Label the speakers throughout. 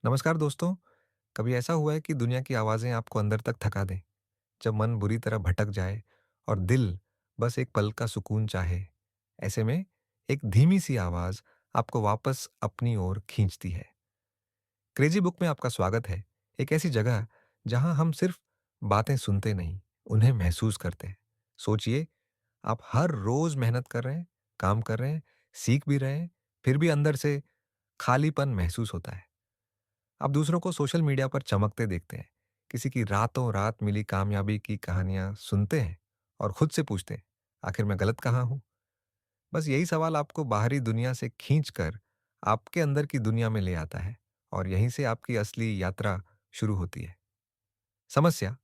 Speaker 1: नमस्कार दोस्तों। कभी ऐसा हुआ है कि दुनिया की आवाज़ें आपको अंदर तक थका दें, जब मन बुरी तरह भटक जाए और दिल बस एक पल का सुकून चाहे? ऐसे में एक धीमी सी आवाज़ आपको वापस अपनी ओर खींचती है। क्रेज़ी बुक में आपका स्वागत है, एक ऐसी जगह जहां हम सिर्फ बातें सुनते नहीं, उन्हें महसूस करते हैं। सोचिए, आप हर रोज़ मेहनत कर रहे हैं, काम कर रहे हैं, सीख भी रहे हैं, फिर भी अंदर से खालीपन महसूस होता है। आप दूसरों को सोशल मीडिया पर चमकते देखते हैं, किसी की रातों रात मिली कामयाबी की कहानियां सुनते हैं और खुद से पूछते हैं, आखिर मैं गलत कहाँ हूं? बस यही सवाल आपको बाहरी दुनिया से खींचकर आपके अंदर की दुनिया में ले आता है और यहीं से आपकी असली यात्रा शुरू होती है। समस्या,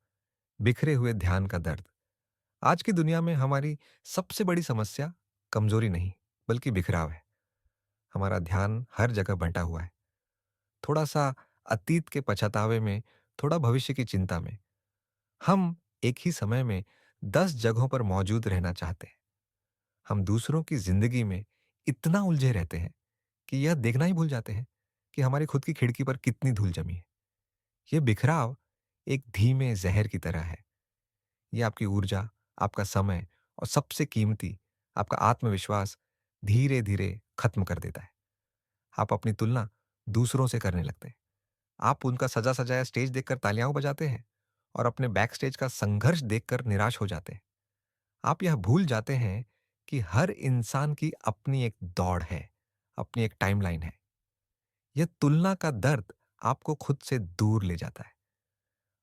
Speaker 1: बिखरे हुए ध्यान का दर्द। आज की दुनिया में हमारी सबसे बड़ी समस्या कमजोरी नहीं, बल्कि बिखराव है। हमारा ध्यान हर जगह बंटा हुआ है, थोड़ा सा अतीत के पछतावे में, थोड़ा भविष्य की चिंता में। हम एक ही समय में 10 जगहों पर मौजूद रहना चाहते हैं। हम दूसरों की जिंदगी में इतना उलझे रहते हैं कि यह देखना ही भूल जाते हैं कि हमारी खुद की खिड़की पर कितनी धूल जमी है। यह बिखराव एक धीमे जहर की तरह है। यह आपकी ऊर्जा, आपका समय और सबसे कीमती, आपका आत्मविश्वास धीरे धीरे खत्म कर देता है। आप अपनी तुलना दूसरों से करने लगते हैं। आप उनका सजा सजाया स्टेज देखकर तालियां बजाते हैं और अपने बैक स्टेज का संघर्ष देखकर निराश हो जाते हैं। आप यह भूल जाते हैं कि हर इंसान की अपनी एक दौड़ है, अपनी एक टाइमलाइन है। यह तुलना का दर्द आपको खुद से दूर ले जाता है।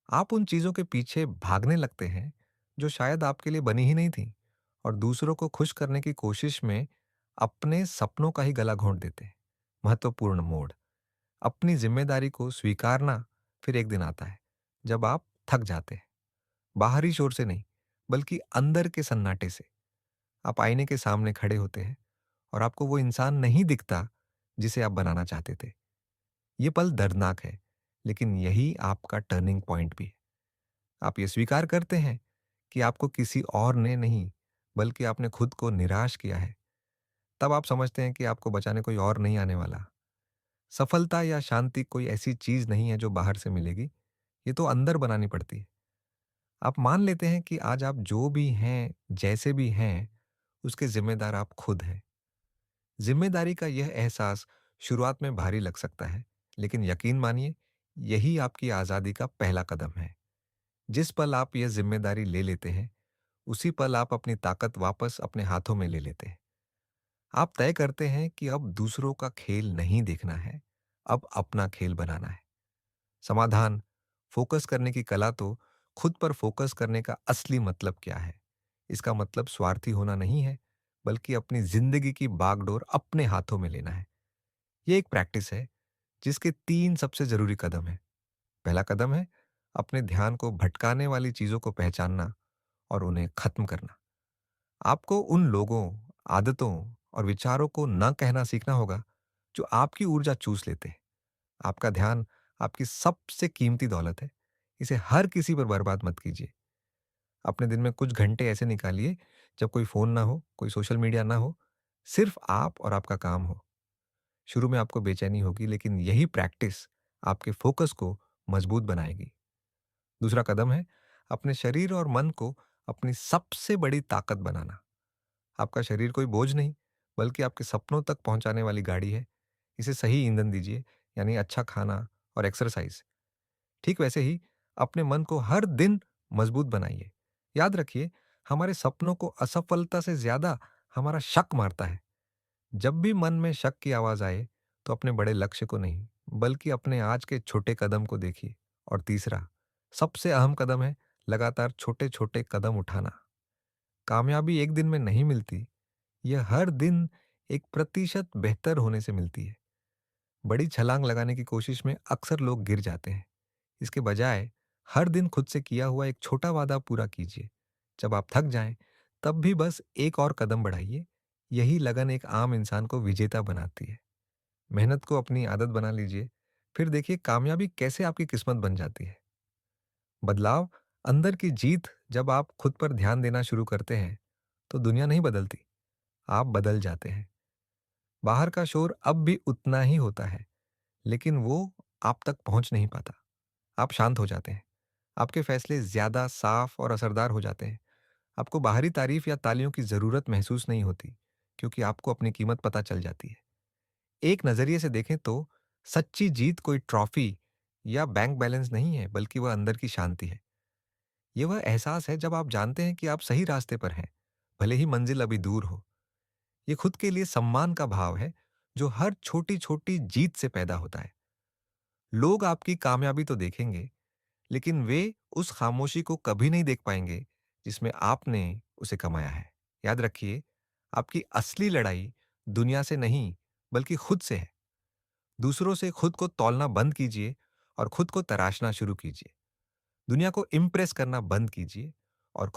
Speaker 1: आप उन चीजों के पीछे भागने लगते हैं जो शायद आपके लिए बनी ही नहीं थी, और दूसरों को खुश करने की कोशिश में अपने सपनों का ही गला घोंट देते हैं। महत्वपूर्ण मोड़, अपनी जिम्मेदारी को स्वीकारना। फिर एक दिन आता है जब आप थक जाते हैं, बाहरी शोर से नहीं, बल्कि अंदर के सन्नाटे से। आप आईने के सामने खड़े होते हैं और आपको वो इंसान नहीं दिखता जिसे आप बनाना चाहते थे। ये पल दर्दनाक है, लेकिन यही आपका टर्निंग पॉइंट भी है। आप ये स्वीकार करते हैं कि आपको किसी और ने नहीं, बल्कि आपने खुद को निराश किया है। तब आप समझते हैं कि आपको बचाने कोई और नहीं आने वाला। सफलता या शांति कोई ऐसी चीज नहीं है जो बाहर से मिलेगी, ये तो अंदर बनानी पड़ती है। आप मान लेते हैं कि आज आप जो भी हैं, जैसे भी हैं, उसके जिम्मेदार आप खुद हैं। जिम्मेदारी का यह एहसास शुरुआत में भारी लग सकता है, लेकिन यकीन मानिए, यही आपकी आजादी का पहला कदम है। जिस पल आप यह जिम्मेदारी ले लेते हैं, उसी पल आप अपनी ताकत वापस अपने हाथों में ले लेते हैं। आप तय करते हैं कि अब दूसरों का खेल नहीं देखना है, अब अपना खेल बनाना है। समाधान, फोकस करने की कला तो खुद पर फोकस करने का असली मतलब क्या है? इसका मतलब स्वार्थी होना नहीं है, बल्कि अपनी जिंदगी की बागडोर अपने हाथों में लेना है। ये एक प्रैक्टिस है जिसके 3 सबसे जरूरी कदम हैं। पहला कदम है अपने ध्यान को भटकाने वाली चीजों को पहचानना और उन्हें खत्म करना। आपको उन लोगों, आदतों और विचारों को न कहना सीखना होगा जो आपकी ऊर्जा चूस लेते हैं। आपका ध्यान आपकी सबसे कीमती दौलत है। इसे हर किसी पर बर्बाद मत कीजिए। अपने दिन में कुछ घंटे ऐसे निकालिए जब कोई फोन ना हो, कोई सोशल मीडिया ना हो, सिर्फ आप और आपका काम हो। शुरू में आपको बेचैनी होगी, लेकिन यही प्रैक्टिस आपके फोकस को मजबूत बनाएगी। दूसरा कदम है अपने शरीर और मन को अपनी सबसे बड़ी ताकत बनाना। आपका शरीर कोई बोझ नहीं, बल्कि आपके सपनों तक पहुंचाने वाली गाड़ी है। इसे सही ईंधन दीजिए, यानी अच्छा खाना और एक्सरसाइज। ठीक वैसे ही अपने मन को हर दिन मजबूत बनाइए। याद रखिए, हमारे सपनों को असफलता से ज्यादा हमारा शक मारता है। जब भी मन में शक की आवाज आए, तो अपने बड़े लक्ष्य को नहीं, बल्कि अपने आज के छोटे कदम को देखिए। और तीसरा, सबसे अहम कदम है लगातार छोटे छोटे कदम उठाना। कामयाबी एक दिन में नहीं मिलती, यह हर दिन 1% बेहतर होने से मिलती है। बड़ी छलांग लगाने की कोशिश में अक्सर लोग गिर जाते हैं। इसके बजाय हर दिन खुद से किया हुआ एक छोटा वादा पूरा कीजिए। जब आप थक जाएं, तब भी बस एक और कदम बढ़ाइए। यही लगन एक आम इंसान को विजेता बनाती है। मेहनत को अपनी आदत बना लीजिए, फिर देखिए कामयाबी कैसे आपकी किस्मत बन जाती है। बदलाव, अंदर की जीत, जब आप खुद पर ध्यान देना शुरू करते हैं, तो दुनिया नहीं बदलती, आप बदल जाते हैं। बाहर का शोर अब भी उतना ही होता है, लेकिन वो आप तक पहुंच नहीं पाता। आप शांत हो जाते हैं। आपके फैसले ज़्यादा साफ और असरदार हो जाते हैं। आपको बाहरी तारीफ या तालियों की ज़रूरत महसूस नहीं होती, क्योंकि आपको अपनी कीमत पता चल जाती है। एक नज़रिए से देखें तो सच्ची जीत कोई ट्रॉफी या बैंक बैलेंस नहीं है, बल्कि वह अंदर की शांति है। ये वह एहसास है जब आप जानते हैं कि आप सही रास्ते पर हैं, भले ही मंजिल अभी दूर हो। ये खुद के लिए सम्मान का भाव है, जो हर छोटी छोटी जीत से पैदा होता है। लोग आपकी कामयाबी तो देखेंगे, लेकिन वे उस खामोशी को कभी नहीं देख पाएंगे जिसमें आपने उसे कमाया है। याद रखिए, आपकी असली लड़ाई दुनिया से नहीं, बल्कि खुद से है। दूसरों से खुद को तौलना बंद कीजिए और खुद को तराशना शुरू कीजिए। दुनिया को इम्प्रेस करना बंद कीजिए और